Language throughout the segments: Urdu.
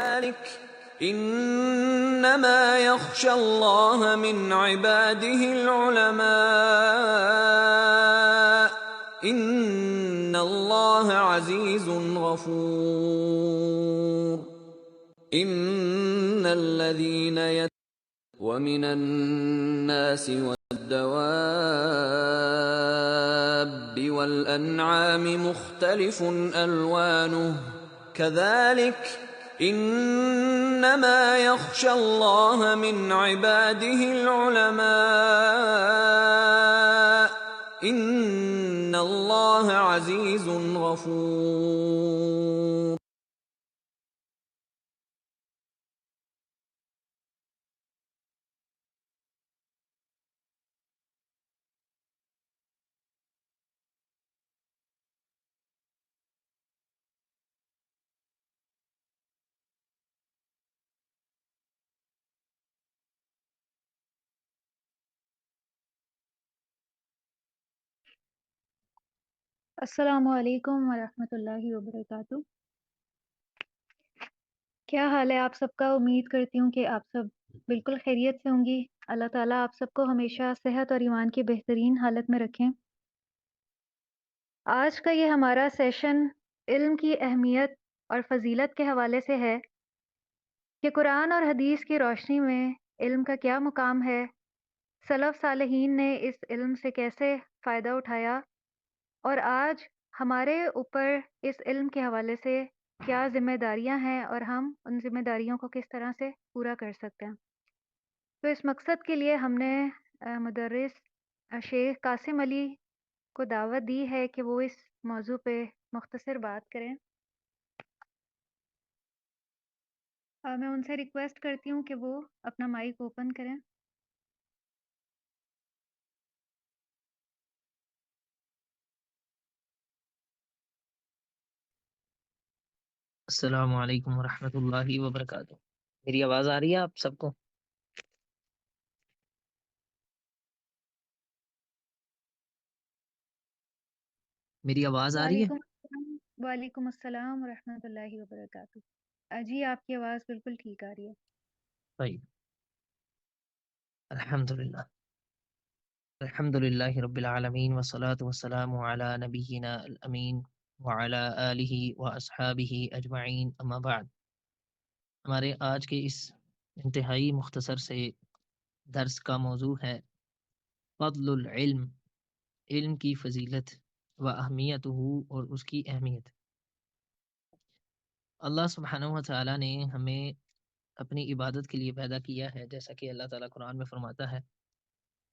ذلك إنما يخشى الله من عباده العلماء إن الله عزيز غفور إن الذين ومن الناس والدواب والأنعام مختلف ألوانه كذلك إنما يخشى الله من عباده العلماء إن الله عزيز غفور. السلام علیکم ورحمۃ اللہ وبرکاتہ۔ کیا حال ہے آپ سب کا؟ امید کرتی ہوں کہ آپ سب بالکل خیریت سے ہوں گی۔ اللہ تعالیٰ آپ سب کو ہمیشہ صحت اور ایمان کی بہترین حالت میں رکھیں۔ آج کا یہ ہمارا سیشن علم کی اہمیت اور فضیلت کے حوالے سے ہے کہ قرآن اور حدیث کی روشنی میں علم کا کیا مقام ہے، سلف صالحین نے اس علم سے کیسے فائدہ اٹھایا، اور آج ہمارے اوپر اس علم کے حوالے سے کیا ذمہ داریاں ہیں اور ہم ان ذمہ داریوں کو کس طرح سے پورا کر سکتے ہیں۔ تو اس مقصد کے لیے ہم نے مدرس شیخ قاسم علی کو دعوت دی ہے کہ وہ اس موضوع پہ مختصر بات کریں۔ میں ان سے ریکویسٹ کرتی ہوں کہ وہ اپنا مائک اوپن کریں۔ السلام علیکم ورحمۃ اللہ وبرکاتہ۔ میری آواز آ رہی ہے آپ سب کو؟ میری آواز آ رہی ہے؟ وعلیکم السلام ورحمۃ اللہ وبرکاتہ۔ جی آپ کی آواز بالکل ٹھیک آ رہی ہے۔ طيب، الحمدللہ الحمدللہ رب العالمین والصلاة والسلام علی نبینا الامین وعلی آلہ واصحابہ اجمعین، اما بعد۔ ہمارے آج کے اس انتہائی مختصر سے درس کا موضوع ہے فضل العلم، علم کی فضیلت، و اہمیتہ، اور اس کی اہمیت۔ اللہ سبحانہ و تعالیٰ نے ہمیں اپنی عبادت کے لیے پیدا کیا ہے، جیسا کہ اللہ تعالیٰ قرآن میں فرماتا ہے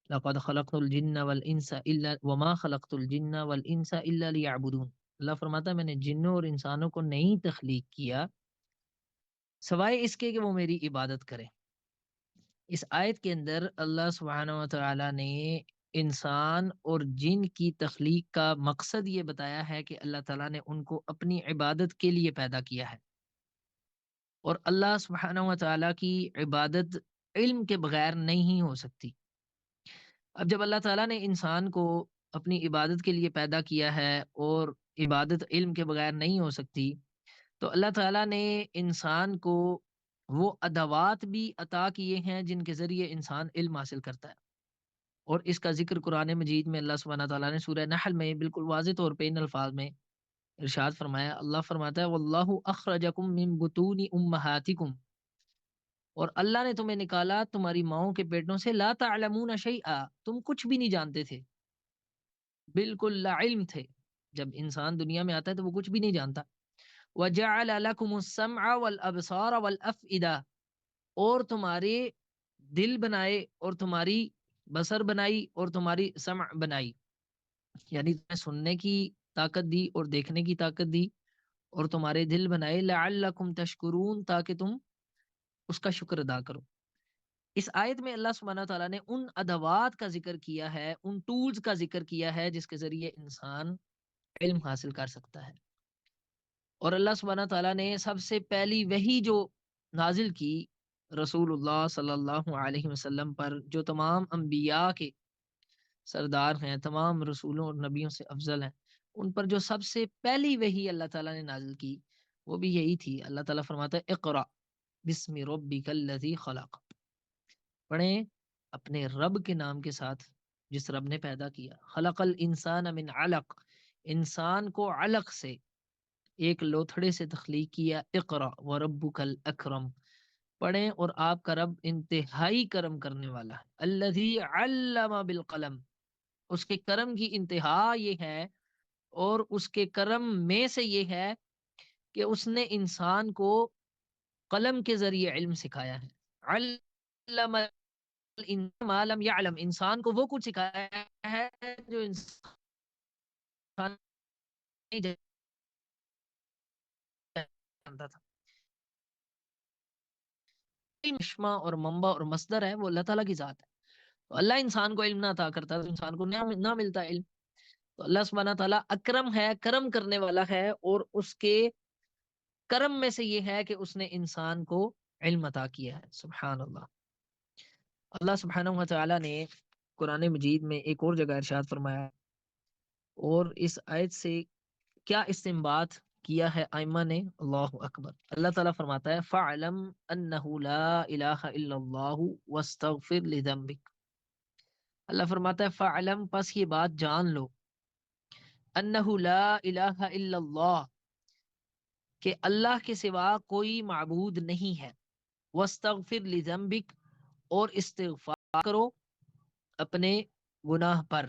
لَقَدْ خَلَقْتُ الْجِنَّ وَالْإِنسَ إِلَّا وَمَا خَلَقْتُ الْجِنَّ وَالْإِنسَ إِلَّا لِيَعْبُدُونَ۔ اللہ فرماتا ہے میں نے جنوں اور انسانوں کو نہیں تخلیق کیا سوائے اس کے کہ وہ میری عبادت کریں۔ اس آیت کے اندر اللہ سبحانہ و تعالیٰ نے انسان اور جن کی تخلیق کا مقصد یہ بتایا ہے کہ اللہ تعالیٰ نے ان کو اپنی عبادت کے لیے پیدا کیا ہے، اور اللہ سبحانہ و تعالیٰ کی عبادت علم کے بغیر نہیں ہو سکتی۔ اب جب اللہ تعالیٰ نے انسان کو اپنی عبادت کے لیے پیدا کیا ہے اور عبادت علم کے بغیر نہیں ہو سکتی، تو اللہ تعالیٰ نے انسان کو وہ ادوات بھی عطا کیے ہیں جن کے ذریعے انسان علم حاصل کرتا ہے، اور اس کا ذکر قرآن مجید میں اللہ سبحانہ تعالیٰ نے سورہ نحل میں بالکل واضح طور پہ ان الفاظ میں ارشاد فرمایا۔ اللہ فرماتا ہے واللہ اخرجکم من بطون امہاتکم، اور اللہ نے تمہیں نکالا تمہاری ماؤں کے پیٹوں سے، لا تعلمون شیئا، تم کچھ بھی نہیں جانتے تھے، بالکل لا علم تھے۔ جب انسان دنیا میں آتا ہے تو وہ کچھ بھی نہیں جانتا۔ وجعل لکم السمع والابصار والافئدہ، اور تمہارے دل بنائے اور تمہاری بصر بنائی اور تمہاری سمع بنائی، یعنی تمہیں سننے کی طاقت دی اور دیکھنے کی طاقت دی، اور تمہارے دل بنائے لعلکم تشکرون، تاکہ تم اس کا شکر ادا کرو۔ اس آیت میں اللہ سبحانہ تعالیٰ نے ان ادوات کا ذکر کیا ہے، ان ٹولز کا ذکر کیا ہے جس کے ذریعے انسان علم حاصل کر سکتا ہے۔ اور اللہ سبحانہ تعالیٰ نے سب سے پہلی وحی جو نازل کی رسول اللہ صلی اللہ علیہ وسلم پر، جو تمام انبیاء کے سردار ہیں، تمام رسولوں اور نبیوں سے افضل ہیں، ان پر جو سب سے پہلی وحی اللہ تعالیٰ نے نازل کی وہ بھی یہی تھی۔ اللہ تعالیٰ فرماتا ہے اقرا، بسم ربک الذی خلق، پڑھیں اپنے رب کے نام کے ساتھ جس رب نے پیدا کیا. خلق الانسان من علق، انسان کو علق سے، ایک لوتھڑے سے تخلیق کیا. اقرا وربک الاکرم، پڑھیں اور آپ کا رب انتہائی کرم کرنے والا ہے. الذی علم بالقلم، اس کے کرم کی انتہا یہ ہے اور اس کے کرم میں سے یہ ہے کہ اس نے انسان کو قلم کے ذریعے علم سکھایا ہے. علم الانسان ما لم يعلم، انسان کو وہ کچھ سکھایا ہے جو انسان نہیں جانتا تھا. مشمع اور منبع اور مصدر ہے وہ اللہ تعالیٰ کی ذات ہے. تو اللہ انسان کو علم نہ عطا کرتا تو انسان کو نہ ملتا علم. تو اللہ سبحانہ تعالیٰ اکرم ہے، کرم کرنے والا ہے، اور اس کے کرم میں سے یہ ہے کہ اس نے انسان کو علم عطا کیا ہے. سبحان اللہ. اللہ سبحانہ و تعالیٰ نے قرآن مجید میں ایک اور جگہ ارشاد فرمایا، اور اس آیت سے کیا استنباط کیا ہے ائمہ نے، اللہ اکبر. اللہ تعالیٰ فرماتا ہے فَعْلَمْ أَنَّهُ لَا إِلَٰهَ إِلَّا اللَّهُ وَاسْتَغْفِرْ لِذَنبِكَ. اللہ فرماتا ہے فَعْلَمْ، پس یہ بات جان لو، أَنَّهُ لَا إِلَٰهَ إِلَّا اللَّهُ، کہ اللہ کے سوا کوئی معبود نہیں ہے. وَاسْتَغْفِرْ لِذَنبِكَ، اور استغفار کرو اپنے گناہ پر.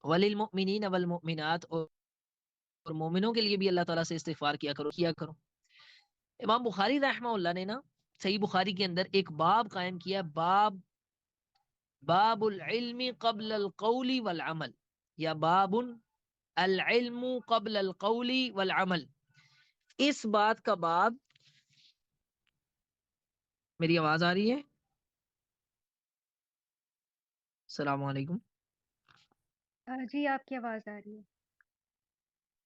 وَلِلْمُؤْمِنِينَ وَالْمُؤْمِنَاتِ، اور مومنوں کے لیے بھی اللہ تعالیٰ سے استغفار کیا کرو. امام بخاری رحمہ اللہ نے نا صحیح بخاری کے اندر ایک باب قائم کیا، باب العلم قبل القول والعمل، یا باب العلم قبل القول والعمل. اس بات کا باب، میری آواز آ رہی ہے؟ السلام علیکم. جی آپ کی آواز آ رہی ہے.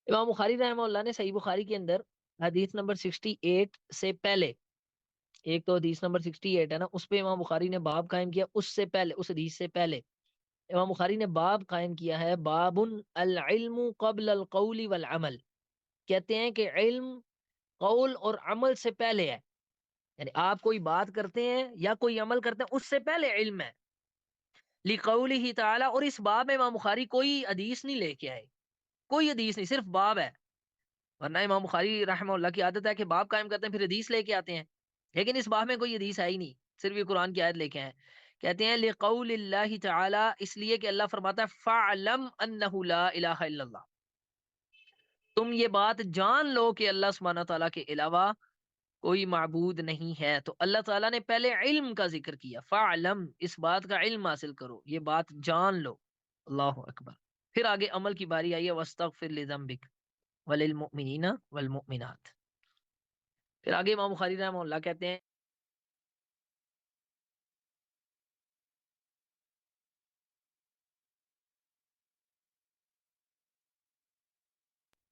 امام بخاری رحمہ اللہ نے صحیح بخاری کے اندر حدیث نمبر 68 سے پہلے، ایک تو حدیث نمبر 68 ہے نا، اس پہ امام بخاری نے باب قائم کیا. اس سے پہلے، اس حدیث سے پہلے امام بخاری نے باب قائم کیا ہے، باب العلم قبل القول والعمل. کہتے ہیں کہ علم قول اور عمل سے پہلے ہے، یعنی آپ کوئی بات کرتے ہیں یا کوئی عمل کرتے ہیں اس سے پہلے علم ہے. لقولہ تعالی، اور اس باب میں امام بخاری کوئی حدیث نہیں لے کے آئے، کوئی حدیث نہیں، صرف باب ہے. ورنہ امام بخاری رحمہ اللہ کی عادت ہے کہ باب قائم کرتے ہیں پھر حدیث لے کے آتے ہیں، لیکن اس باب میں کوئی حدیث ہے ہی نہیں، صرف یہ قرآن کی آیت لے کے آئے. کہتے ہیں لقول اللہ تعالی، اس لیے کہ اللہ فرماتا ہے فَعْلَمْ أَنَّهُ لَا إِلَٰهَ إِلَّا اللَّهُ، تم یہ بات جان لو کہ اللہ سبحانہ تعالیٰ کے علاوہ کوئی معبود نہیں ہے. تو اللہ تعالیٰ نے پہلے علم کا ذکر کیا، فَعْلَمْ، اس بات کا علم حاصل کرو، یہ بات جان لو. اللہ اکبر. پھر آگے عمل کی باری آئی ہے، وَاسْتَغْفِرْ لِذَنبِكَ وَلِلْمُؤْمِنِينَ وَالْمُؤْمِنَاتِ. پھر آگے امام بخاری رحمہ اللہ کہتے ہیں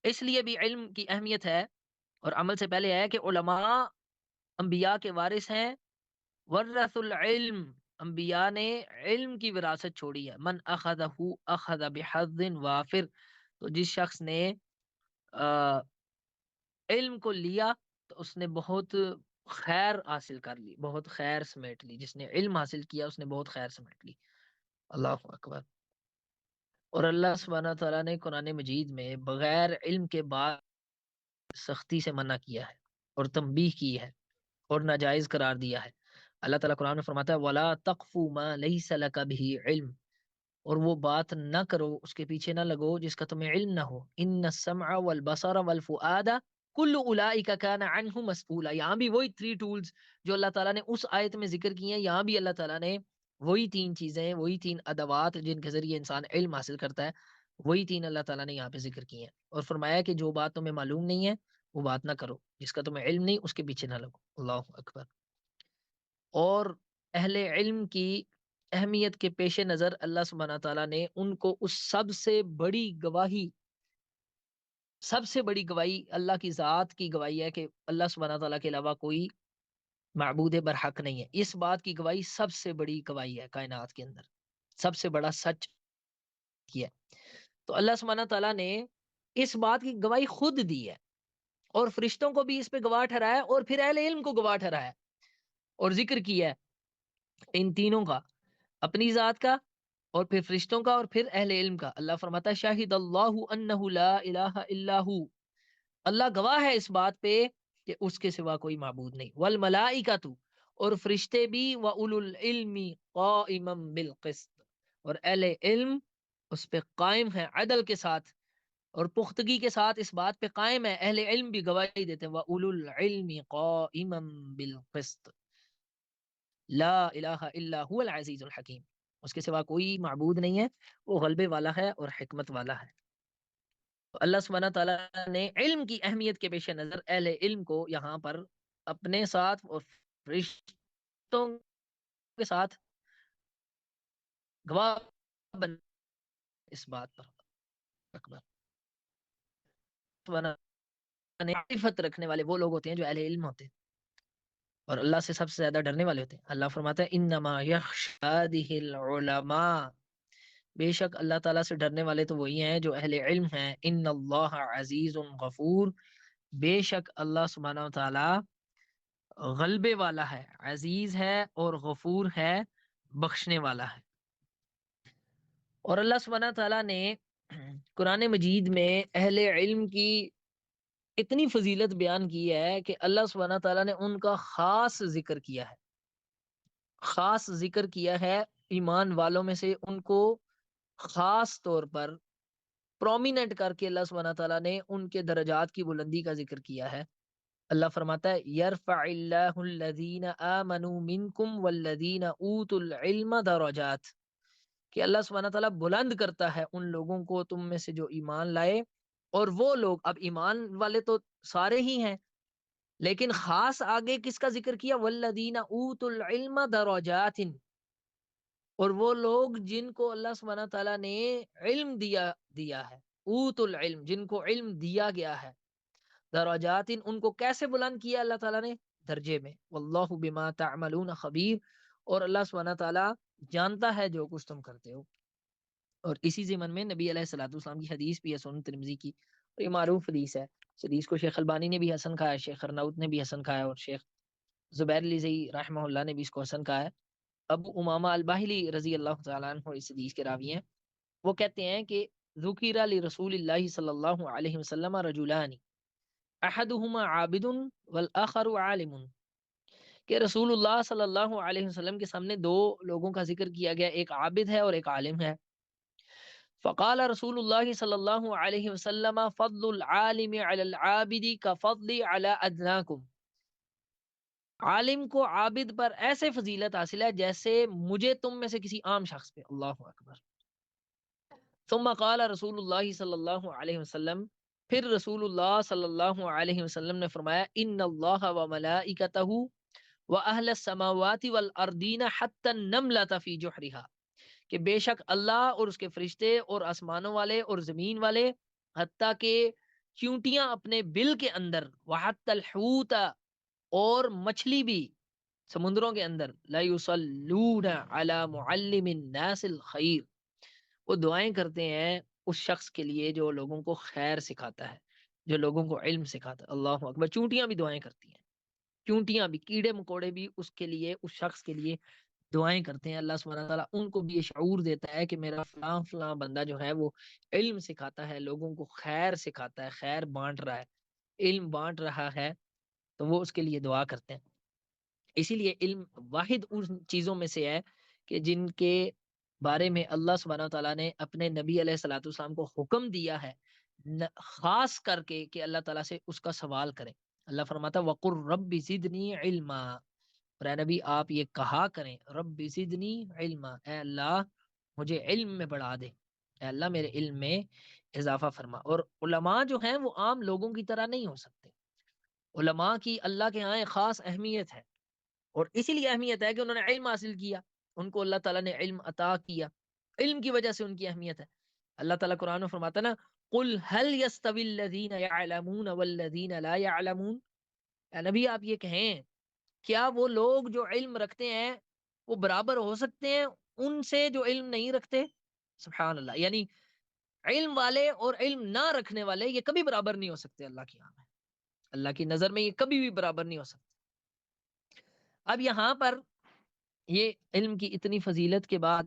اس لیے بھی علم کی اہمیت ہے اور عمل سے پہلے ہے کہ علماء انبیاء کے وارث ہیں. ورث العلم، انبیاء نے علم کی وراثت چھوڑی ہے. من اخذہ اخذ بحظ وافر، تو جس شخص نے علم کو لیا تو اس نے بہت خیر حاصل کر لی، بہت خیر سمیٹ لی. جس نے علم حاصل کیا اس نے بہت خیر سمیٹ لی. اللہ اکبر. اور اللہ سبحانہ تعالیٰ نے قرآن مجید میں بغیر علم کے بعد سختی سے منع کیا ہے اور تنبیہ کی ہے اور ناجائز قرار دیا ہے. اللہ تعالیٰ قرآن میں فرماتا ہے وَلَا تَقْفُ مَا لَيْسَ لَكَ بِهِ علم، اور وہ بات نہ کرو، اس کے پیچھے نہ لگو جس کا تمہیں علم نہ ہو. ان السمع والبصر والفؤاد کل اولئک کان عنہ مسئولا. یہاں بھی وہی 3 ٹولز جو اللہ تعالیٰ نے اس آیت میں ذکر کی ہیں، یہاں بھی اللہ تعالیٰ نے وہی 3 چیزیں، وہی 3 ادوات جن کے ذریعے انسان علم حاصل کرتا ہے، وہی 3 اللہ تعالیٰ نے یہاں پہ ذکر کی ہیں. اور فرمایا کہ جو بات تمہیں معلوم نہیں ہے وہ بات نہ کرو، جس کا تمہیں علم نہیں اس کے پیچھے نہ لگو. اللہ اکبر. اور اہل علم کی اہمیت کے پیش نظر اللہ سبحانہ تعالیٰ نے ان کو اس سب سے بڑی گواہی اللہ کی ذات کی گواہی ہے کہ اللہ سبحانہ تعالیٰ کے علاوہ کوئی معبود برحق نہیں ہے. اس بات کی گواہی سب سے بڑی گواہی ہے کائنات کے اندر، سب سے بڑا سچ کیا. تو اللہ سبحانہ تعالیٰ نے اس بات کی گواہی خود دی ہے، اور فرشتوں کو بھی اس پہ گواہ ٹھہرایا اور پھر اہل علم کو گواہ ٹھہرایا اور ذکر کیا ہے ان تینوں کا، اپنی ذات کا اور پھر فرشتوں کا اور پھر اہل علم کا۔ اللہ فرماتا ہے شاہد اللہ انہ لا الہ الا ہو، اللہ گواہ ہے اس بات پہ کہ اس کے سوا کوئی معبود نہیں، والملائکۃ اور فرشتے بھی، وَأُولُو الْعِلْمِ قَائِمًا بِالْقِسْطِ اور اہل علم اس پہ قائم ہے عدل کے ساتھ اور پختگی کے ساتھ اس بات پہ قائم ہے، اہل علم بھی گواہی دیتے ہیں وَأُولُو الْعِلْمِ قَائِمًا بِالْقِسْطِ لا الہ الا هو العزیز الحکیم، اس کے سوا کوئی معبود نہیں ہے، وہ غلبے والا ہے اور حکمت والا ہے۔ تو اللہ سبحانہ تعالیٰ نے علم کی اہمیت کے پیش نظر اہل علم کو یہاں پر اپنے ساتھ اور فرشتوں کے ساتھ گواہ بن اس بات پر اکبر سبحانہ نے معرفت رکھنے والے وہ لوگ ہوتے ہیں جو اہل علم ہوتے ہیں اور اللہ سے سب سے زیادہ ڈرنے والے ہوتے ہیں۔ اللہ فرماتا ہے انما یخشى هذه العلماء، بے شک اللہ تعالیٰ سے ڈرنے والے تو وہی ہیں جو اہل علم ہیں، ان اللہ عزیز غفور، بے شک اللہ سبحانہ تعالیٰ غلبے والا ہے، عزیز ہے اور غفور ہے، بخشنے والا ہے۔ اور اللہ سبحانہ تعالیٰ نے قرآن مجید میں اہل علم کی اتنی فضیلت بیان کی ہے کہ اللہ سبحانہ تعالیٰ نے ان کا خاص ذکر کیا ہے، خاص ذکر کیا ہے ایمان والوں میں سے، ان کو خاص طور پر پرومیننٹ کر کے اللہ سبحانہ تعالیٰ نے ان کے درجات کی بلندی کا ذکر کیا ہے۔ اللہ فرماتا ہے یرفع اللہ الذین آمنوا منکم والذین اوتوا العلم درجات، کہ اللہ سبحانہ تعالیٰ بلند کرتا ہے ان لوگوں کو تم میں سے جو ایمان لائے، اور وہ لوگ، اب ایمان والے تو سارے ہی ہیں لیکن خاص آگے کس کا ذکر کیا، والذین اوتوا العلم درجات، اور وہ لوگ جن کو اللہ سبحانہ تعالیٰ نے علم دیا ہے، اوت العلم جن کو علم دیا گیا ہے، درجات ان کو کیسے بلند کیا اللہ تعالیٰ نے، درجے میں، واللہ بما تعملون خبیر، اور اللہ سبحانہ تعالیٰ جانتا ہے جو کچھ تم کرتے ہو۔ اور اسی ضمن میں نبی علیہ الصلوۃ والسلام کی حدیث بھی ہے سنن ترمذی کی، اور یہ معروف حدیث ہے، اس حدیث کو شیخ البانی نے بھی حسن کہا ہے، شیخ ارناؤت نے بھی حسن کہا ہے، اور شیخ زبیر الزئی رحمہ اللہ نے بھی اس کو حسن کہا ہے۔ ابو امامہ الباہلی رضی اللہ تعالیٰ عنہ اس حدیث کے راوی ہیں، وہ کہتے ہیں کہ ذکر لرسول اللہ صلی اللہ علیہ وسلم رجلان احدہما عابد والآخر عالم، کہ رسول اللہ صلی اللہ علیہ وسلم کے سامنے دو لوگوں کا ذکر کیا گیا، ایک عابد ہے اور ایک عالم ہے۔ فقال رسول اللہ صلی اللہ علیہ وسلم فضل العالم علی العابد کفضل علی ادناکم، عالم کو عابد پر ایسے فضیلت حاصل ہے جیسے مجھے تم میں سے کسی عام شخص پہ، اللہ اکبر۔ ثم قال رسول اللہ صلی اللہ علیہ وسلم، پھر رسول اللہ صلی اللہ علیہ وسلم نے فرمایا ان اللہ و ملائکتہ و اہل السماوات والارضین حتی النملۃ فی جحرها، کہ بے شک اللہ اور اس کے فرشتے اور آسمانوں والے اور زمین والے، حتیٰ کہ چیونٹیاں اپنے بل کے اندر، وحتی الحوت اور مچھلی بھی سمندروں کے اندر، لا یصلون علی معلم الناس الخیر، وہ دعائیں کرتے ہیں اس شخص کے لیے جو لوگوں کو خیر سکھاتا ہے، جو لوگوں کو علم سکھاتا ہے، اللہ اکبر۔ چونٹیاں بھی دعائیں کرتی ہیں، چونٹیاں بھی، کیڑے مکوڑے بھی اس کے لیے، اس شخص کے لیے دعائیں کرتے ہیں۔ اللہ سبحانہ تعالیٰ ان کو بھی یہ شعور دیتا ہے کہ میرا فلاں فلاں بندہ جو ہے وہ علم سکھاتا ہے، لوگوں کو خیر سکھاتا ہے، خیر بانٹ رہا ہے، علم بانٹ رہا ہے، تو وہ اس کے لیے دعا کرتے ہیں۔ اسی لیے علم واحد ان چیزوں میں سے ہے کہ جن کے بارے میں اللہ سبحانہ تعالیٰ نے اپنے نبی علیہ الصلوۃ والسلام کو حکم دیا ہے خاص کر کے کہ اللہ تعالیٰ سے اس کا سوال کریں۔ اللہ فرماتا وَقُلْ رَبِّ زِدْنِی عِلْمًا، اور اے نبی آپ یہ کہا کریں رب زدنی علما، اے اللہ مجھے علم میں بڑھا دے، اے اللہ میرے علم میں اضافہ فرما۔ اور علماء جو ہیں وہ عام لوگوں کی طرح نہیں ہو سکتے، علماء کی اللہ کے ہاں ایک خاص اہمیت ہے، اور اسی لیے اہمیت ہے کہ انہوں نے علم حاصل کیا، ان کو اللہ تعالیٰ نے علم عطا کیا، علم کی وجہ سے ان کی اہمیت ہے۔ اللہ تعالیٰ قرآن میں فرماتا نا قل هل يستوي الذين يعلمون والذين لا يعلمون، اے نبی آپ یہ کہیں کیا وہ لوگ جو علم رکھتے ہیں وہ برابر ہو سکتے ہیں ان سے جو علم نہیں رکھتے؟ سبحان اللہ، یعنی علم والے اور علم نہ رکھنے والے یہ کبھی برابر نہیں ہو سکتے اللہ کی یہاں میں۔ اللہ کی نظر میں یہ کبھی بھی برابر نہیں ہو سکتے۔ اب یہاں پر یہ علم کی اتنی فضیلت کے بعد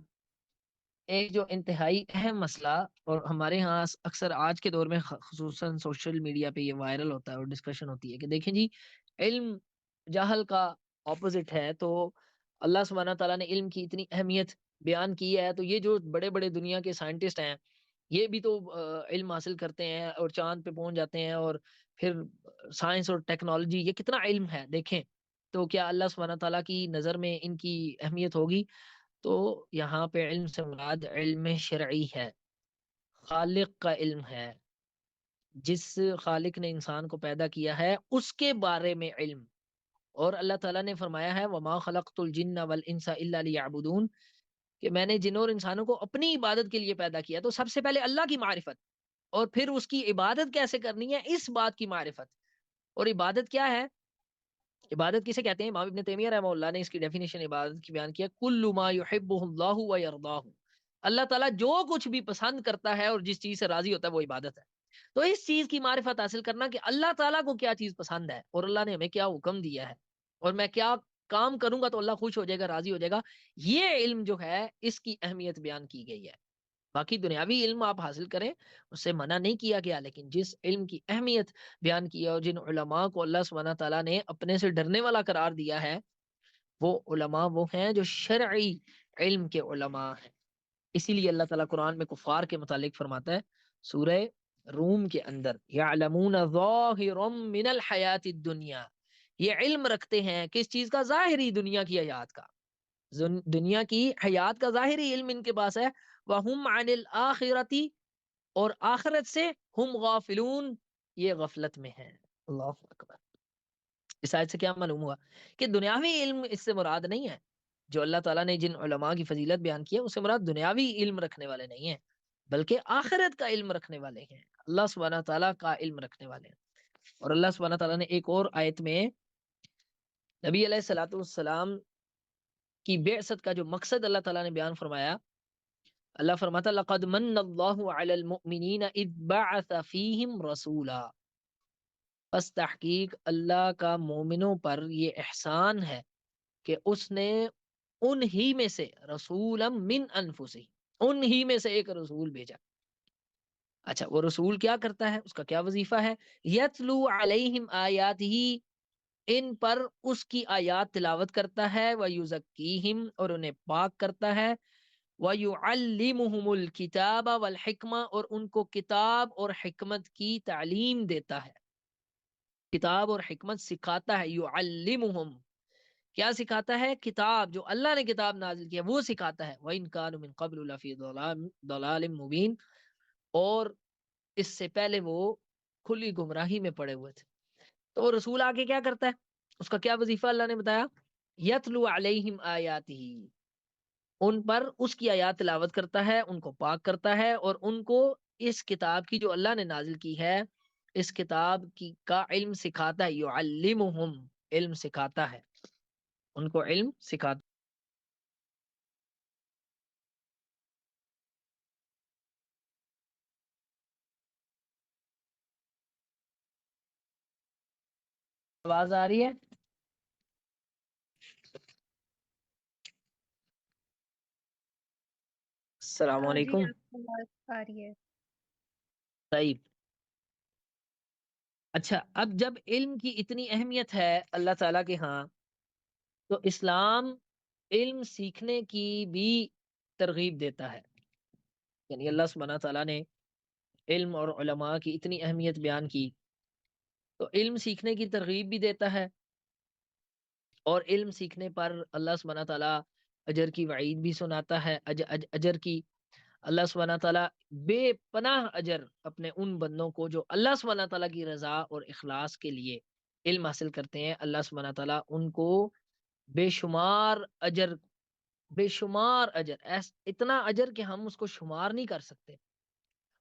ایک جو انتہائی اہم مسئلہ، اور ہمارے ہاں اکثر آج کے دور میں خصوصاً سوشل میڈیا پہ یہ وائرل ہوتا ہے اور ڈسکشن ہوتی ہے کہ دیکھیں جی، علم جہل کا اپوزٹ ہے، تو اللہ سبحانہ تعالیٰ نے علم کی اتنی اہمیت بیان کی ہے، تو یہ جو بڑے بڑے دنیا کے سائنٹسٹ ہیں یہ بھی تو علم حاصل کرتے ہیں اور چاند پہ پہنچ جاتے ہیں، اور پھر سائنس اور ٹیکنالوجی، یہ کتنا علم ہے دیکھیں، تو کیا اللہ سبحانہ تعالیٰ کی نظر میں ان کی اہمیت ہوگی؟ تو یہاں پہ علم سے مراد علم شرعی ہے، خالق کا علم ہے، جس خالق نے انسان کو پیدا کیا ہے اس کے بارے میں علم۔ اور اللہ تعالیٰ نے فرمایا ہے وَمَا خَلَقْتُ الْجِنَّ وَالْإِنسَ إِلَّا لِيَعْبُدُونَ، کہ میں نے جنوں اور انسانوں کو اپنی عبادت کے لیے پیدا کیا۔ تو سب سے پہلے اللہ کی معرفت، اور پھر اس کی عبادت کیسے کرنی ہے اس بات کی معرفت۔ اور عبادت کیا ہے؟ عبادت کسے کہتے ہیں؟ امام ابن تیمیہ رحمہ اللہ نے اس کی ڈیفینیشن عبادت کی بیان کیا، کل ما یحبہ اللہ و یرضاہ، اللہ تعالیٰ جو کچھ بھی پسند کرتا ہے اور جس چیز سے راضی ہوتا ہے وہ عبادت ہے۔ تو اس چیز کی معرفت حاصل کرنا کہ اللہ تعالیٰ کو کیا چیز پسند ہے اور اللہ نے ہمیں کیا حکم دیا ہے، اور میں کیا کام کروں گا تو اللہ خوش ہو جائے گا، راضی ہو جائے گا، یہ علم جو ہے اس کی اہمیت بیان کی گئی ہے۔ باقی دنیاوی علم آپ حاصل کریں، اس سے منع نہیں کیا گیا، لیکن جس علم کی اہمیت بیان کی ہے اور جن علماء کو اللہ سبحانہ تعالیٰ نے اپنے سے ڈرنے والا قرار دیا ہے، وہ علماء وہ ہیں جو شرعی علم کے علماء ہیں۔ اسی لیے اللہ تعالیٰ قرآن میں کفار کے متعلق فرماتا ہے سورہ روم کے اندر، یعلمون ظاہرا من الحیات الدنیا، یہ علم رکھتے ہیں کس چیز کا؟ ظاہری دنیا کی حیات کا، دنیا کی حیات کا ظاہری علم ان کے پاس ہے۔ وَهُمْ عَنِ الْآخِرَةِ، اور آخرت سے ہم غافلون، یہ غفلت میں ہیں۔ اللہ اکبر۔ اس آیت سے کیا معلوم ہوا کہ دنیاوی علم اس سے مراد نہیں ہے، جو اللہ تعالیٰ نے جن علماء کی فضیلت بیان کی ہے اس سے مراد دنیاوی علم رکھنے والے نہیں ہیں، بلکہ آخرت کا علم رکھنے والے ہیں، اللہ سبحانہ تعالیٰ کا علم رکھنے والے ہیں۔ اور اللہ سبحانہ تعالیٰ نے ایک اور آیت میں نبی علیہ الصلوۃ والسلام کی بعثت کا جو مقصد اللہ تعالیٰ نے بیان فرمایا، اللہ فرماتا لقد من اللہ علی المؤمنین اذ بعث فیہم رسولا، پس تحقیق اللہ کا مومنوں پر یہ احسان ہے کہ اس نے ان ہی میں سے رسولا من انفسہم، ان ہی میں سے ایک رسول بھیجا۔ اچھا، وہ رسول کیا کرتا ہے؟ اس کا کیا وظیفہ ہے؟ یتلو علیہم آیاتہ، ان پر اس کی آیات تلاوت کرتا ہے، ویزکیہم، اور انہیں پاک کرتا ہے، وَيُعَلِّمُهُمُ الْكِتَابَ وَالْحِكْمَةَ، اور ان کو کتاب اور حکمت کی تعلیم دیتا ہے، کتاب اور حکمت سکھاتا ہے۔ يُعَلِّمُهُمْ، کیا سکھاتا ہے؟ کتاب، جو اللہ نے کتاب نازل کیا وہ سکھاتا ہے۔ وَإِن كَانُوا مِن قَبْلُ لَفِي ضَلَالٍ مُبِينٍ، اور اس سے پہلے وہ کھلی گمراہی میں پڑے ہوئے تھے۔ تو رسول آگے کیا کرتا ہے؟ اس کا کیا وظیفہ اللہ نے بتایا؟ یتلو علیہم آیاتہ، ان پر اس کی آیات تلاوت کرتا ہے، ان کو پاک کرتا ہے، اور ان کو اس کتاب کی جو اللہ نے نازل کی ہے اس کتاب کی کا علم سکھاتا ہے۔ یعلمہم، علم سکھاتا ہے، ان کو علم سکھاتا ہے۔ آواز آ رہی ہے؟ السلام جی علیکم۔ آپ کو آواز آ رہی ہے۔ طيب، اچھا، اب جب علم کی اتنی اہمیت ہے اللہ تعالیٰ کے ہاں، تو اسلام علم سیکھنے کی بھی ترغیب دیتا ہے۔ یعنی اللہ سبحانہ تعالیٰ نے علم اور علماء کی اتنی اہمیت بیان کی تو علم سیکھنے کی ترغیب بھی دیتا ہے، اور علم سیکھنے پر اللہ سبحانہ تعالیٰ اجر کی وعید بھی سناتا ہے، اجر کی۔ اللہ سبحانہ تعالیٰ بے پناہ اجر اپنے ان بندوں کو جو اللہ سبحانہ تعالیٰ کی رضا اور اخلاص کے لیے علم حاصل کرتے ہیں، اللہ سبحانہ تعالیٰ ان کو بے شمار اجر، بے شمار اجر، اتنا اجر کہ ہم اس کو شمار نہیں کر سکتے۔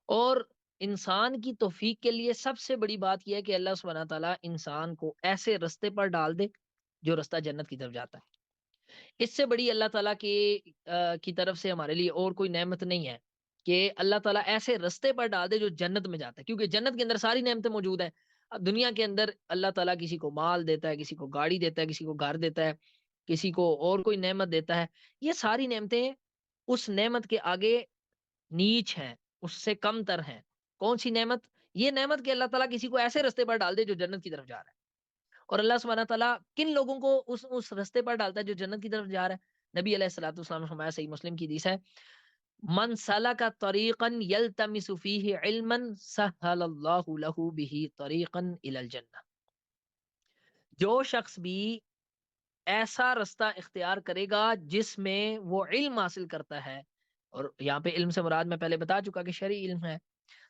اور انسان کی توفیق کے لیے سب سے بڑی بات یہ ہے کہ اللہ سبحانہ تعالیٰ انسان کو ایسے رستے پر ڈال دے جو رستہ جنت کی طرف جاتا ہے۔ اس سے بڑی اللہ تعالیٰ کی طرف سے ہمارے لیے اور کوئی نعمت نہیں ہے کہ اللہ تعالیٰ ایسے رستے پر ڈال دے جو جنت میں جاتا ہے، کیونکہ جنت کے اندر ساری نعمتیں موجود ہیں۔ اب دنیا کے اندر اللہ تعالیٰ کسی کو مال دیتا ہے، کسی کو گاڑی دیتا ہے، کسی کو گھر دیتا ہے، کسی کو اور کوئی نعمت دیتا ہے. یہ ساری نعمتیں اس نعمت کے آگے نیچ ہیں، اس سے کم تر ہیں. کون سی نعمت؟ یہ نعمت کہ اللہ تعالیٰ کسی کو ایسے رستے پر ڈال دے جو جنت کی طرف جا رہا ہے. اور اللہ سبحانہ تعالیٰ کن لوگوں کو اس رستے پر ڈالتا ہے جو جنت کی طرف جا رہا ہے؟ نبی علیہ الصلوۃ والسلام نے فرمایا، صحیح مسلم کی حدیث ہے، من سلک طریقا یلتمس فیہ علما سہل اللہ لہ بہ طریقا الی الجنہ. جو شخص بھی ایسا رستہ اختیار کرے گا جس میں وہ علم حاصل کرتا ہے، اور یہاں پہ علم سے مراد میں پہلے بتا چکا کہ شرعی علم ہے،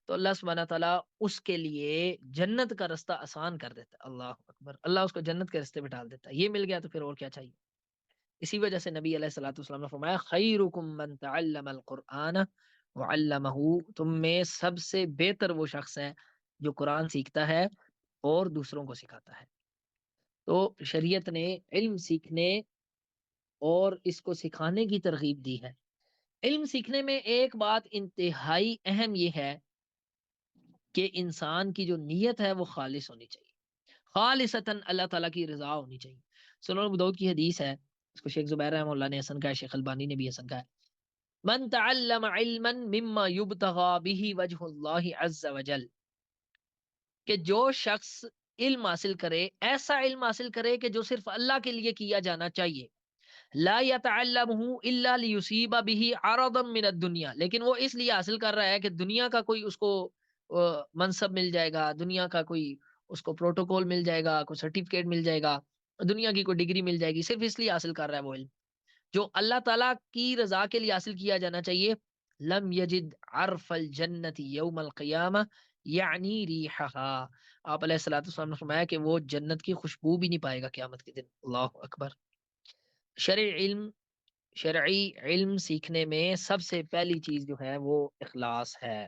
تو اللہ سبحانہ تعالیٰ اس کے لیے جنت کا رستہ آسان کر دیتا ہے. اللہ اکبر. اللہ اس کو جنت کے رستے پہ ڈال دیتا ہے. یہ مل گیا تو پھر اور کیا چاہیے. اسی وجہ سے نبی علیہ الصلوۃ والسلام نے فرمایا، خیرکم من تعلم القرآن وعلمہ، تم میں سب سے بہتر وہ شخص ہے جو قرآن سیکھتا ہے اور دوسروں کو سکھاتا ہے. تو شریعت نے علم سیکھنے اور اس کو سکھانے کی ترغیب دی ہے. علم سیکھنے میں ایک بات انتہائی اہم یہ ہے کہ انسان کی جو نیت ہے وہ خالص ہونی چاہیے، خالصتاً اللہ تعالیٰ کی رضا ہونی چاہیے. سنن ابو داؤد کی حدیث ہے، اس کو شیخ زبیر رحمہ اللہ نے حسن کہا ہے، شیخ البانی نے بھی حسن کہا ہے، من تعلم علما مما یبتغى به وجه اللہ عز وجل، کہ جو شخص علم حاصل کرے، ایسا علم حاصل کرے کہ جو صرف اللہ کے لیے کیا جانا چاہیے، لا يتعلمه الا ليصيب به عرضا من الدنيا، لیکن وہ اس لیے حاصل کر رہا ہے کہ دنیا کا کوئی اس کو منصب مل جائے گا، دنیا کا کوئی اس کو پروٹوکول مل جائے گا، کوئی سرٹیفکیٹ مل جائے گا، دنیا کی کوئی ڈگری مل جائے گی، صرف اس لیے حاصل کر رہا ہے وہ علم. جو اللہ تعالیٰ کی رضا کے لیے حاصل کیا جانا چاہیے، لم یجد عرف الجنت یوم القیامہ یعنی ریحہا، آپ علیہ الصلوۃ والسلام نے فرمایا کہ وہ جنت کی خوشبو بھی نہیں پائے گا قیامت کے دن. اللہ اکبر. شرعی علم سیکھنے میں سب سے پہلی چیز جو ہے وہ اخلاص ہے.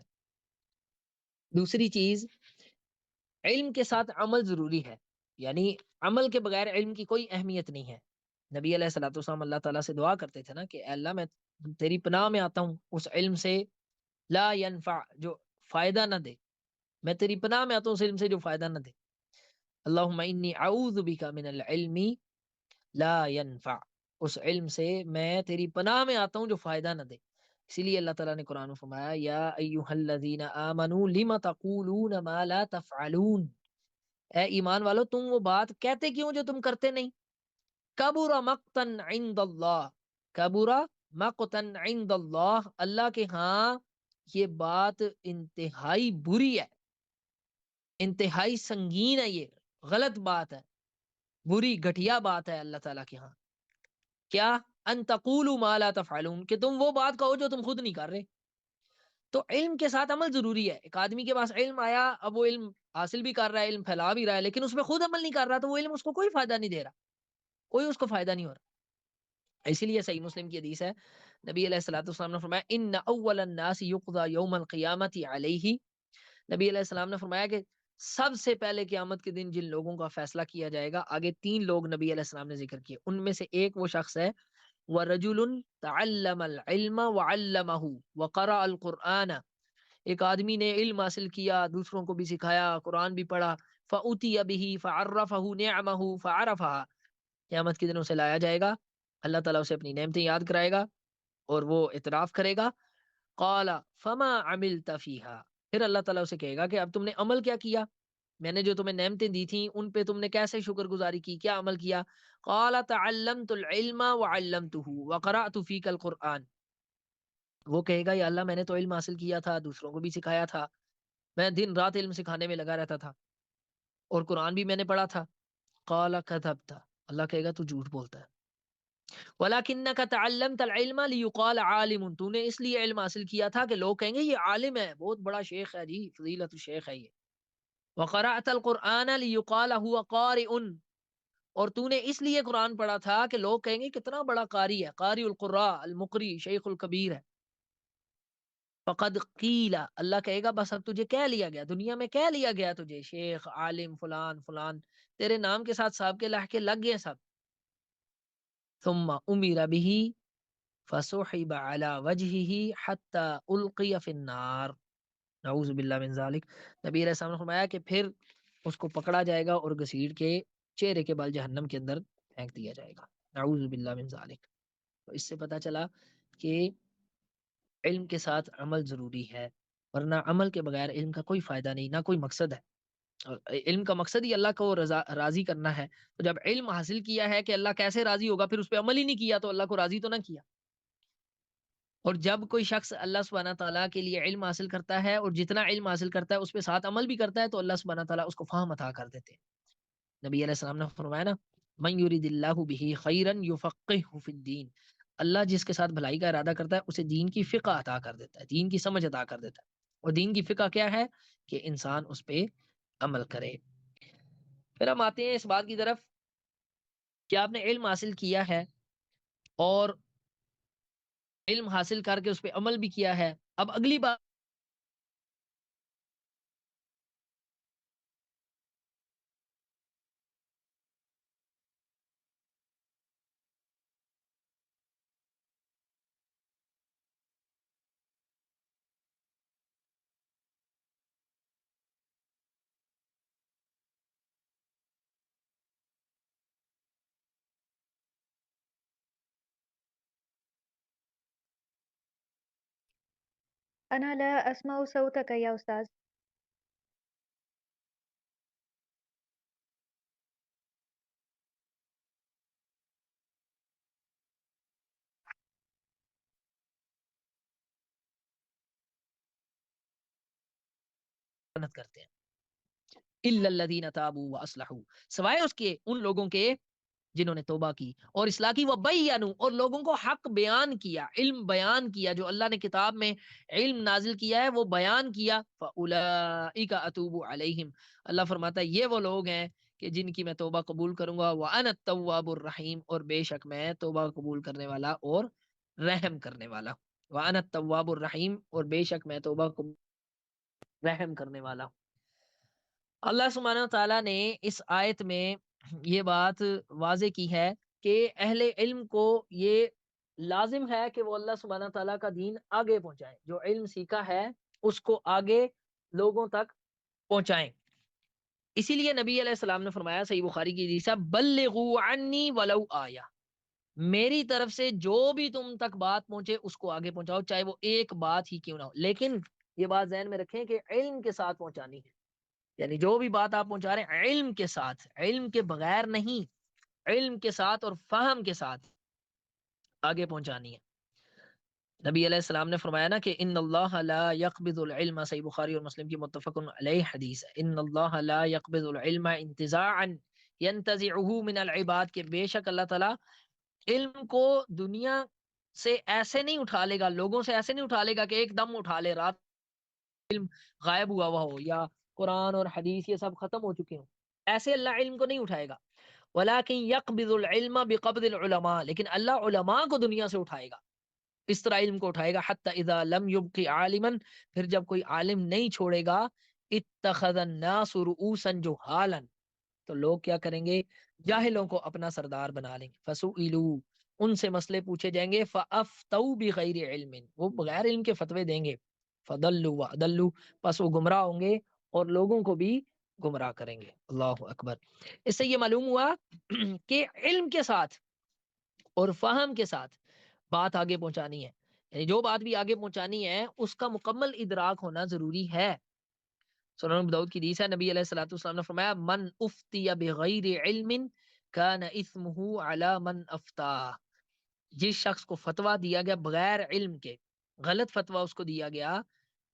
دوسری چیز، علم کے ساتھ عمل ضروری ہے، یعنی عمل کے بغیر علم کی کوئی اہمیت نہیں ہے. نبی علیہ الصلوۃ والسلام اللہ تعالیٰ سے دعا کرتے تھے نا کہ اے اللہ میں تیری پناہ میں آتا ہوں اس علم سے، لا ينفع، جو فائدہ نہ دے، میں تیری پناہ میں آتا ہوں اس علم سے جو فائدہ نہ دے. اللہم انی اعوذ بک من العلم لا ينفع، اس علم سے میں تیری پناہ میں آتا ہوں جو فائدہ نہ دے. اسی لیے اللہ تعالیٰ نے قرآن میں فرمایا، یا ایہا الذین آمنوا لم تقولون ما لا تفعلون، اے ایمان والو تم وہ بات کہتے کیوں جو تم کرتے نہیں. کبر مقتا عند اللہ، کبر مقتا عند اللہ، اللہ کے ہاں یہ بات انتہائی بری ہے، انتہائی سنگین ہے، یہ غلط بات ہے، بری گھٹیا بات ہے اللہ تعالیٰ کے ہاں. کیا؟ ان تقولوا ما لا تفعلون، کہ تم وہ بات کہو جو تم خود نہیں کر رہے. تو علم کے ساتھ عمل ضروری ہے. ایک آدمی کے پاس علم آیا، اب وہ علم حاصل بھی کر رہا ہے، علم پھیلا بھی رہا ہے، لیکن اس میں خود عمل نہیں کر رہا، تو وہ علم اس کو کوئی فائدہ نہیں دے رہا، کوئی اس کو فائدہ نہیں ہو رہا. اسی لیے صحیح مسلم کی حدیث ہے، نبی علیہ الصلوۃ والسلام نے فرمایا، ان اول الناس یقضى یوم القیامت علیہ، نبی علیہ السلام نے فرمایا کہ سب سے پہلے قیامت کے دن جن لوگوں کا فیصلہ کیا جائے گا، آگے تین لوگ نبی علیہ السلام نے ذکر کیے، ان میں سے ایک وہ شخص ہے، وَرَجُلٌ تَعَلَّمَ الْعِلْمَ وَعَلَّمَهُ وَقَرَأَ الْقُرْآنَ، ایک آدمی نے علم حاصل کیا، دوسروں کو بھی سکھایا، قرآن بھی پڑھا، فَأُتِيَ بِهِ فَعَرَّفَهُ نِعْمَهُ فَعَرَفَهَا، قیامت کے دن اسے لایا جائے گا، اللہ تعالیٰ اسے اپنی نعمتیں یاد کرائے گا اور وہ اعتراف کرے گا. قَالَ فَمَا عَمِلْتَ فِيهَا، پھر اللہ تعالیٰ اسے کہے گا کہ اب تم نے عمل کیا کیا، میں نے جو تمہیں نعمتیں دی تھیں ان پہ تم نے کیسے شکر گزاری کی، کیا عمل کیا. قَالَ تَعَلَّمْتُ الْعِلْمَ وَعَلَّمْتُهُ وَقَرَأْتُ فِيكَ الْقُرْآنَ، وہ کہے گا یا اللہ میں نے تو علم حاصل کیا تھا، دوسروں کو بھی سکھایا تھا، میں دن رات علم سکھانے میں لگا رہتا تھا اور قرآن بھی میں نے پڑھا تھا. قَالَ كَذَبْتَ، اللہ کہے گا تو جھوٹ بولتا ہے. وَلَكِنَّكَ تَعَلَّمْتَ الْعِلْمَ لِيُقَالَ عَالِمٌ، تو نے اس لیے علم حاصل کیا تھا کہ لوگ کہیں گے یہ عالم ہے، بہت بڑا شیخ ہے جی، فضیلت الشیخ ہے یہ. وَقَرَأْتَ الْقُرْآنَ لِيُقَالَ هُوَ قَارِئٌ، اور تو نے اس لیے قرآن پڑھا تھا کہ لوگ کہیں گے کتنا بڑا قاری ہے، قاری القراء المقری شیخ الکبیر ہے. فقد قیل، اللہ کہے گا بس اب تجھے کہہ لیا گیا، دنیا میں کہہ لیا گیا تجھے شیخ عالم فلان فلان، تیرے نام کے ساتھ صاحب کے لہقے لگ گئے سب. ثم امر به فسحب على وجهه حتى القي في النار، نعوذ باللہ من ذلک. نبی علیہ السلام نے فرمایا کہ پھر اس کو پکڑا جائے گا اور گھسیٹ کے چہرے کے بال جہنم کے اندر پھینک دیا جائے گا، نعوذ باللہ من ذالک۔ تو اس سے پتہ چلا کہ علم کے ساتھ عمل ضروری ہے، ورنہ عمل کے بغیر علم کا کوئی فائدہ نہیں، نہ کوئی مقصد ہے۔ اور علم کا مقصد ہی اللہ کو راضی کرنا ہے، تو جب علم حاصل کیا ہے کہ اللہ کیسے راضی ہوگا، پھر اس پہ عمل ہی نہیں کیا تو اللہ کو راضی تو نہ کیا۔ اور جب کوئی شخص اللہ سبحانہ تعالیٰ کے لیے علم حاصل کرتا ہے اور جتنا علم حاصل کرتا ہے اس پہ ساتھ عمل بھی کرتا ہے، تو اللہ سبحانہ تعالیٰ اس کو فہم عطا کر دیتے ہیں۔ نبی علیہ السلام نے فرمایا نا، من یرید اللہ بہ خیرا یفقہہ فی الدین، اللہ جس کے ساتھ بھلائی کا ارادہ کرتا ہے اسے دین کی فقہ عطا کر دیتا ہے، دین کی سمجھ عطا کر دیتا ہے۔ اور دین کی فقہ کیا ہے؟ کہ انسان اس پہ عمل کرے۔ پھر ہم آتے ہیں اس بات کی طرف کہ آپ نے علم حاصل کیا ہے اور علم حاصل کر کے اس پہ عمل بھی کیا ہے، اب اگلی بات أنا لا أسمع صوتك يا أستاذ. محنت کرتے ہیں، الا الذین تابوا واصلحوا، سوائے اس کے ان لوگوں کے جنہوں نے توبہ کی اور اصلاح کی، وبینوا، اور لوگوں کو حق بیان کیا، علم بیان کیا، جو اللہ نے کتاب میں علم نازل کیا ہے وہ بیان کیا، فاولئک اتوب علیہم، اللہ فرماتا ہے یہ وہ لوگ ہیں کہ جن کی میں توبہ قبول کروں گا، وانا التواب الرحیم، اور بے شک میں توبہ قبول کرنے والا اور رحم کرنے والا، وانا التواب الرحیم، اور بے شک میں توبہ قبول رحم کرنے والا۔ اللہ سبحانہ تعالیٰ نے اس آیت میں یہ بات واضح کی ہے کہ اہل علم کو یہ لازم ہے کہ وہ اللہ سبحانہ تعالیٰ کا دین آگے پہنچائیں، جو علم سیکھا ہے اس کو آگے لوگوں تک پہنچائیں۔ اسی لیے نبی علیہ السلام نے فرمایا، صحیح بخاری کی حدیث ہے، بلغوا عنی ولو آیا، میری طرف سے جو بھی تم تک بات پہنچے اس کو آگے پہنچاؤ، چاہے وہ ایک بات ہی کیوں نہ ہو، لیکن یہ بات ذہن میں رکھیں کہ علم کے ساتھ پہنچانی ہے، یعنی جو بھی بات آپ پہنچا رہے ہیں علم کے ساتھ، علم کے بغیر نہیں، علم کے ساتھ اور فہم کے ساتھ آگے پہنچانی ہے۔ نبی علیہ السلام نے فرمایا نا کہ ان اللہ لا يقبض العلم، صحیح بخاری اور مسلم کی متفق علیہ حدیث ہے، ان اللہ لا يقبض العلم انتزاعا ينتزعه من العباد، کہ بے شک اللہ تعالی علم کو دنیا سے ایسے نہیں اٹھا لے گا، لوگوں سے ایسے نہیں اٹھا لے گا کہ ایک دم اٹھا لے، رات علم غائب ہوا ہو یا قرآن اور حدیث یہ سب ختم ہو چکے ہوں، ایسے اللہ علم کو نہیں اٹھائے گا۔ ولیکن یقبض العلم بقبض العلماء، لیکن اللہ علماء کو دنیا سے اٹھائے گا، اس طرح علم کو اٹھائے گا، حتی اذا لم یبقی عالما، پھر جب کوئی عالم نہیں چھوڑے گا، اتخذ الناس رؤوسا جہالا، تو لوگ کیا کریں گے؟ جاہلوں کو اپنا سردار بنا لیں گے، فسئلوا، ان سے مسئلے پوچھے جائیں گے، فافتوا بغیر علم، وہ بغیر علم کے فتوے دیں گے، فضلوا واضلوا، پس وہ گمراہ ہوں گے اور لوگوں کو بھی گمراہ کریں گے۔ اللہ اکبر۔ اس سے یہ معلوم ہوا کہ علم کے ساتھ اور فہم کے ساتھ بات آگے پہنچانی ہے، یعنی جو بات بھی آگے پہنچانی ہے اس کا مکمل ادراک ہونا ضروری ہے۔ سنن ابو داؤد کی حدیث ہے، نبی علیہ الصلوۃ والسلام نے فرمایا، من افتی بغیر علم کان اثمہ علی من افتى، جس شخص کو فتویٰ دیا گیا بغیر علم کے، غلط فتویٰ اس کو دیا گیا،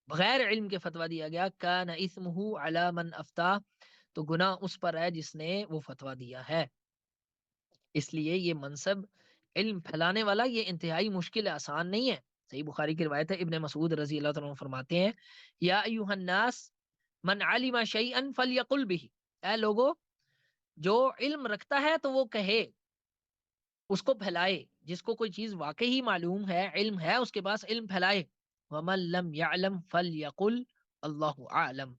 بغیر علم کے فتویٰ دیا گیا، کان اثمہ علی من افتى، تو گناہ اس پر ہے جس نے وہ فتویٰ دیا ہے۔ اس لیے یہ منصب علم پھیلانے والا یہ انتہائی مشکل ہے، آسان نہیں ہے۔ صحیح بخاری کی روایت ہے، ابن مسعود رضی اللہ تعالیٰ عنہ فرماتے ہیں، یا ایھا الناس من علم شیئا فلیقل بہ، اے لوگو، جو علم رکھتا ہے تو وہ کہے، اس کو پھیلائے، جس کو کوئی چیز واقعی معلوم ہے، علم ہے اس کے پاس، علم پھیلائے، ومن لم یعلم فلیقل اللہ اعلم،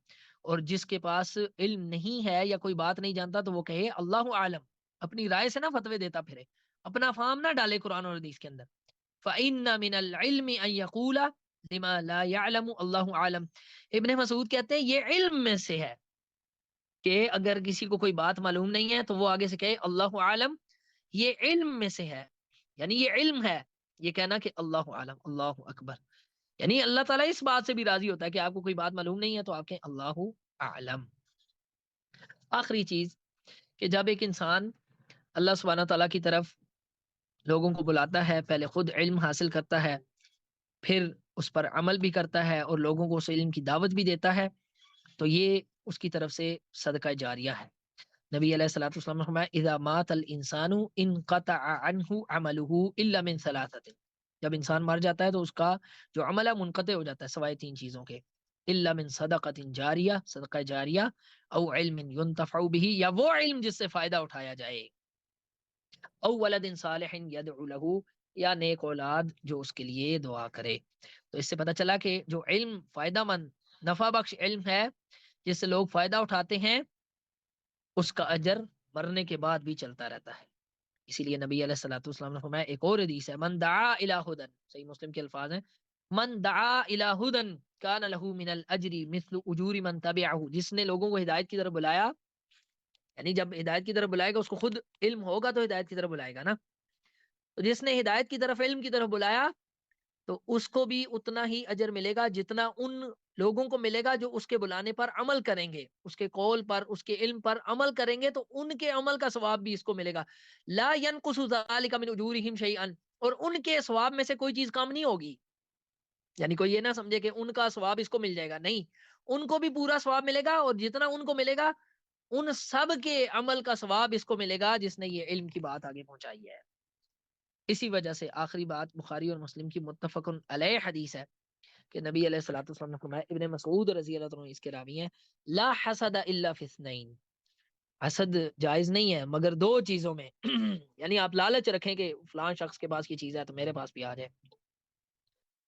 اور جس کے پاس علم نہیں ہے یا کوئی بات نہیں جانتا تو وہ کہے اللہ اعلم، اپنی رائے سے نہ فتوے دیتا پھرے، اپنا فہم نہ ڈالے قرآن اور حدیث کے اندر۔ فَإِنَّ مِنَ الْعِلْمِ أَن يَقُولَ لِمَا لَا يَعْلَمُ اللَّهُ أَعْلَمُ، ابن مسعود کہتے ہیں یہ علم میں سے ہے کہ اگر کسی کو کوئی بات معلوم نہیں ہے تو وہ آگے سے کہے اللہ عالم، یہ علم میں سے ہے، یعنی یہ علم ہے، یہ کہنا کہ اللہ عالم، اللہ اکبر، یعنی اللہ تعالیٰ اس بات سے بھی راضی ہوتا ہے کہ آپ کو کوئی بات معلوم نہیں ہے تو آپ کہیں اللہ عالم۔ آخری چیز کہ جب ایک انسان اللہ سبحانہ تعالیٰ کی طرف لوگوں کو بلاتا ہے، پہلے خود علم حاصل کرتا ہے، پھر اس پر عمل بھی کرتا ہے اور لوگوں کو اس علم کی دعوت بھی دیتا ہے، تو یہ اس کی طرف سے صدقہ جاریہ ہے۔ نبی علیہ الصلوۃ والسلام نے فرمایا اذا مات الانسان انقطع عنه عمله الا من ثلاثه، جب انسان مر جاتا ہے تو اس کا جو عمل ہے منقطع ہو جاتا ہے سوائے تین چیزوں کے، الا من صدقۃ جاریہ، صدقہ جاریہ، او علم ينتفع به، یا وہ علم جس سے فائدہ اٹھایا جائے، او ولد صالح يدعو له، یا نیک اولاد جو اس کے لیے دعا کرے۔ تو اس سے پتہ چلا کہ جو علم فائدہ مند نفع بخش علم ہے جس سے لوگ فائدہ اٹھاتے ہیں، اس کا اجر مرنے کے بعد بھی چلتا رہتا ہے۔ اسی لیے نبی علیہ الصلوۃ والسلام نے فرمایا، ایک اور حدیث ہے، من دعا الی ہدی، صحیح مسلم کے الفاظ ہیں، من دعا الی ہدی کان له من الاجر مثل اجور من تبعه، جس نے لوگوں کو ہدایت کی طرف بلایا، یعنی جب ہدایت کی طرف بلائے گا اس کو خود علم ہوگا تو ہدایت کی طرف بلائے گا نا، تو جس نے ہدایت کی طرف علم کی طرف بلایا تو اس کو بھی اتنا ہی اجر ملے گا جتنا ان لوگوں کو ملے گا جو اس کے بلانے پر عمل کریں گے، اس کے قول پر، اس کے علم پر عمل کریں گے، تو ان کے عمل کا ثواب بھی اس کو ملے گا۔ لا ينقص ذلك من اجورهم شيئا، اور ان کے ثواب میں سے کوئی چیز کم نہیں ہوگی، یعنی کوئی یہ نہ سمجھے کہ ان کا ثواب اس کو مل جائے گا، نہیں، ان کو بھی پورا ثواب ملے گا، اور جتنا ان کو ملے گا ان سب کے عمل کا ثواب اس کو ملے گا جس نے یہ علم کی بات آگے پہنچائی ہے۔ اسی وجہ سے آخری بات بخاری اور مسلم کی متفق علیہ حدیث ہے کہ نبی علیہ الصلوۃ والسلام نے فرمایا، ابن مسعود رضی اللہ عنہ اس کے راوی ہیں، لا حسد الا فی اثنین، حسد جائز نہیں ہے مگر دو چیزوں میں، یعنی آپ لالچ رکھیں کہ فلاں شخص کے پاس کی چیز ہے تو میرے پاس بھی آ جائے،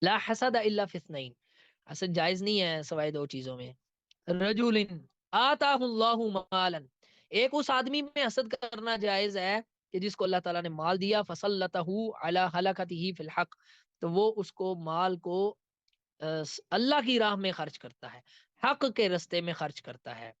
لا حسد الا فی اثنین، حسد جائز نہیں ہے سوائے دو چیزوں میں، رجل آتاہ اللہ مالا، ایک اس آدمی میں حسد کرنا جائز ہے کہ جس کو اللہ تعالیٰ نے مال دیا، فسلطہ علی ہلاکتہ فی الحق، تو وہ اس کو مال کو اللہ کی راہ میں خرچ کرتا ہے، حق کے رستے میں خرچ کرتا ہے،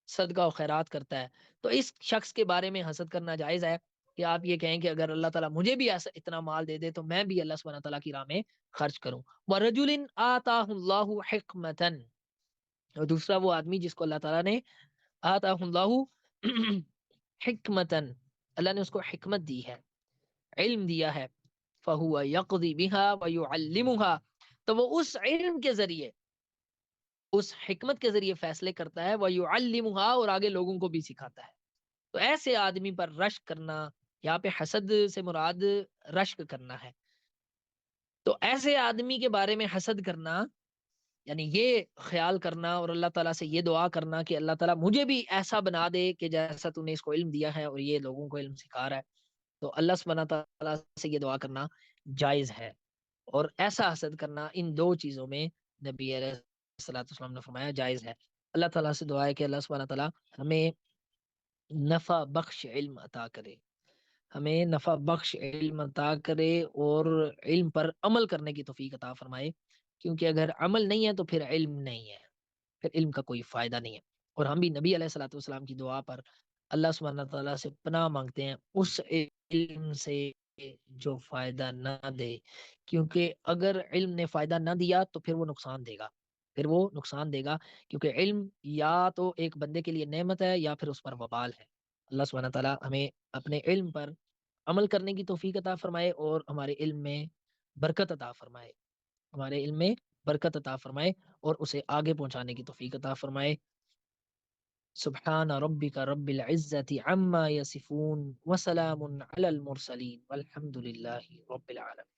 صدقہ و خیرات کرتا ہے، تو اس شخص کے بارے میں حسد کرنا جائز ہے کہ آپ یہ کہیں کہ اگر اللہ تعالیٰ مجھے بھی ایسا اتنا مال دے دے تو میں بھی اللہ سبحانہ تعالیٰ کی راہ میں خرچ کروں۔ وَرَجُلٍ آتَاهُ اللَّهُ حِكْمَةً، اور دوسرا وہ آدمی جس کو اللہ تعالیٰ نے آتَاهُ اللَّهُ حِكْمَةً، اللہ نے اس کو حکمت دی ہے، علم دیا ہے، فَهُوَ يَقْضِي بِهَا وَيُعَلِّمُهَا، تو وہ اس علم کے ذریعے، اس حکمت کے ذریعے فیصلے کرتا ہے، وَيُعَلِّمُهَا، اور آگے لوگوں کو بھی سکھاتا ہے۔ تو ایسے آدمی پر رشک کرنا، یہاں پہ حسد سے مراد رشک کرنا ہے، تو ایسے آدمی کے بارے میں حسد کرنا یعنی یہ خیال کرنا اور اللہ تعالیٰ سے یہ دعا کرنا کہ اللہ تعالیٰ مجھے بھی ایسا بنا دے کہ جیسا تو نے اس کو علم دیا ہے اور یہ لوگوں کو علم سکھا رہا ہے، تو اللہ سبحانہ تعالیٰ سے یہ دعا کرنا جائز ہے، اور ایسا حسد کرنا ان دو چیزوں میں نبی علیہ الصلوۃ والسلام نے فرمایا جائز ہے۔ اللہ تعالیٰ سے دعا ہے کہ اللہ سبحانہ تعالیٰ ہمیں نفع بخش علم عطا کرے، ہمیں نفع بخش علم عطا کرے اور علم پر عمل کرنے کی توفیق عطا فرمائے، کیونکہ اگر عمل نہیں ہے تو پھر علم نہیں ہے، پھر علم کا کوئی فائدہ نہیں ہے۔ اور ہم بھی نبی علیہ الصلوۃ والسلام کی دعا پر اللہ سبحانہ تعالیٰ سے پناہ مانگتے ہیں اس علم سے جو فائدہ نہ دے، کیونکہ اگر علم نے فائدہ نہ دیا تو پھر وہ نقصان دے گا، پھر وہ نقصان دے گا، کیونکہ علم یا تو ایک بندے کے لیے نعمت ہے یا پھر اس پر وبال ہے۔ اللہ سبحانہ تعالیٰ ہمیں اپنے علم پر عمل کرنے کی توفیق عطا فرمائے اور ہمارے علم میں برکت عطا فرمائے، ہمارے علم میں برکت عطا فرمائے اور اسے آگے پہنچانے کی توفیق عطا فرمائے۔ سبحان ربک رب العزت عما یصفون وسلام علی المرسلین والحمد للہ رب العالمین۔